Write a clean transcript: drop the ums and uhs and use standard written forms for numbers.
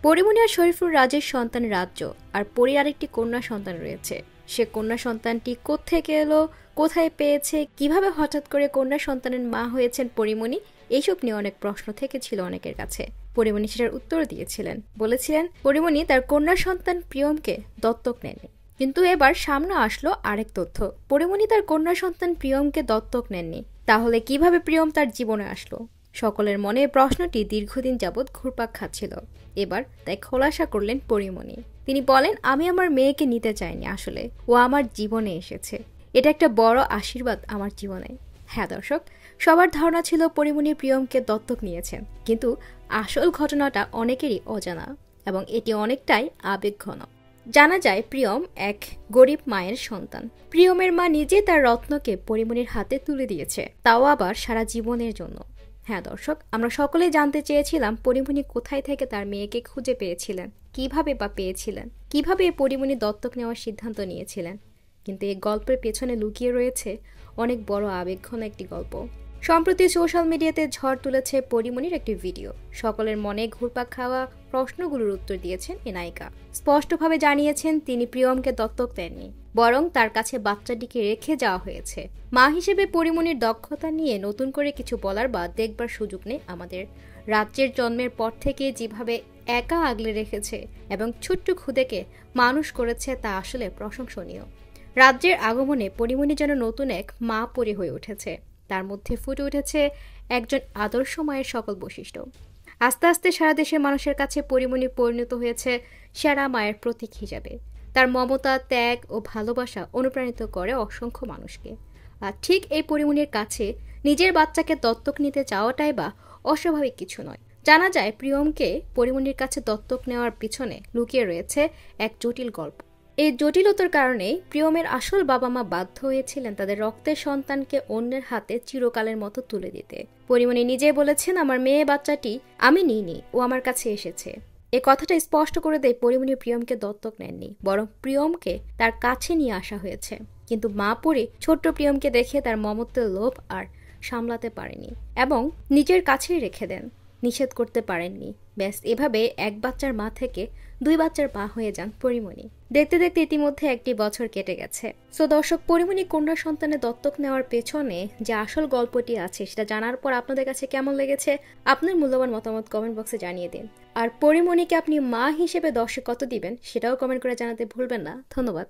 পরিমণি আর শরীফুর রাজের সন্তান রাজ্য আর পরীর আরেকটি কন্যা সন্তান রয়েছে। সে কন্যা সন্তানটি কোত্থেকে এলো, কোথায় পেয়েছে, কিভাবে হঠাৎ করে কন্যা সন্তানের মা হয়েছেন পরিমণি, এইসব নিয়ে অনেক প্রশ্ন থেকেছিল অনেকের কাছে। পরিমণি সেটার উত্তর দিয়েছিলেন, বলেছিলেন পরিমণি তার কন্যা সন্তান প্রিয়মকে দত্তক নেননি। কিন্তু এবার সামনে আসলো আরেক তথ্য, পরিমণি তার কন্যা সন্তান প্রিয়মকে দত্তক নেননি। তাহলে কিভাবে প্রিয়ম তার জীবনে আসলো? সকলের মনে প্রশ্নটি দীর্ঘদিন যাবৎ ঘুরপাক খাচ্ছিল। এবার তাই খোলাসা করলেন পরিমণি। তিনি বলেন, আমি আমার মেয়েকে নিতে চাইনি, আসলে ও আমার জীবনে এসেছে। এটা একটা বড় আশীর্বাদ আমার জীবনে। হ্যাঁ দর্শক, সবার ধারণা ছিল পরিমণি প্রিয়মকে দত্তক নিয়েছেন, কিন্তু আসল ঘটনাটা অনেকেরই অজানা এবং এটি অনেকটাই আবেগঘন। জানা যায় প্রিয়ম এক গরিব মায়ের সন্তান। প্রিয়মের মা নিজে তার রত্নকে পরিমণির হাতে তুলে দিয়েছে, তাও আবার সারা জীবনের জন্য। হ্যাঁ দর্শক, আমরা সকলেই জানতে চেয়েছিলাম পরিমণি কোথায় থেকে তার মেয়েকে খুঁজে পেয়েছিলেন, কিভাবে বা পেয়েছিলেন, কিভাবে এই পরিমণি দত্তক নেওয়ার সিদ্ধান্ত নিয়েছিলেন। কিন্তু এই গল্পের পেছনে লুকিয়ে রয়েছে অনেক বড় আবেগঘন একটি গল্প। সম্প্রতি সোশ্যাল মিডিয়াতে ঝড় তুলেছে পরিমণির একটি ভিডিও। সকলের মনে ঘুরপাক খাওয়া প্রশ্নগুলোর উত্তর দিয়েছেন এ নায়িকা। স্পষ্টভাবে জানিয়েছেন তিনি প্রিয়মকে দত্তক দেননি, বরং তার কাছে বাচ্চাটিকে রেখে যাওয়া হয়েছে। মা হিসেবে পরিমণির দক্ষতা নিয়ে নতুন করে কিছু বলার বা দেখবার সুযোগ নেই আমাদের। রাজ্যের জন্মের পর থেকে যেভাবে একা আগলে রেখেছে এবং ছোট্ট খুদেকে মানুষ করেছে তা আসলে প্রশংসনীয়। রাজ্যের আগমনে পরিমণি যেন নতুন এক মা পরি হয়ে উঠেছে। তার মধ্যে ফুটে উঠেছে একজন আদর্শ মায়ের সকল বৈশিষ্ট্য। আস্তে আস্তে সারা দেশের মানুষের কাছে পরিমণি পরিণত হয়েছে সেরা মায়ের প্রতীক হিসাবে। তার মমতা, ত্যাগ ও ভালোবাসা অনুপ্রাণিত করে অসংখ্য মানুষকে। আর ঠিক এই পরিমণির কাছে নিজের বাচ্চাকে দত্তক নিতে চাওয়াটাই বা অস্বাভাবিক কিছু নয়। জানা যায় প্রিয়মকে পরিমণির কাছে দত্তক নেওয়ার পিছনে লুকিয়ে রয়েছে এক জটিল গল্প। এই জটিলতার কারণে প্রিয়মের আসল বাবা মা বাধ্য হয়েছিলেন তাদের রক্তের সন্তানকে অন্যের হাতে চিরকালের মতো তুলে দিতে। পরিমণি নিজেই বলেছেন, আমার মেয়ে বাচ্চাটি আমি নিইনি, ও আমার কাছে এসেছে। এ কথাটা স্পষ্ট করে দেয় পরিমণি প্রিয়মকে দত্তক নেননি, বরং প্রিয়মকে তার কাছে নিয়ে আসা হয়েছে। কিন্তু মা পরি ছোট্ট প্রিয়মকে দেখে তার মমত্বের লোভ আর সামলাতে পারেনি এবং নিজের কাছেই রেখে দেন, নিষেধ করতে পারেননি। ব্যাস, এভাবে এক বাচ্চার মা থেকে দুই বাচ্চার মা হয়ে যান পরিমণি। দেখতে দেখতে ইতিমধ্যে 1 বছর কেটে গেছে। সো দর্শক, পরিমণি কন্যা সন্তানের দত্তক নেওয়ার পেছনে যে আসল গল্পটি আছে সেটা জানার পর আপনাদের কাছে কেমন লেগেছে আপনার মূল্যবান মতামত কমেন্ট বক্সে জানিয়ে দিন। আর পরিমণিকে আপনি মা হিসেবে 10-এ কত দিবেন সেটাও কমেন্ট করে জানাতে ভুলবেন না। ধন্যবাদ।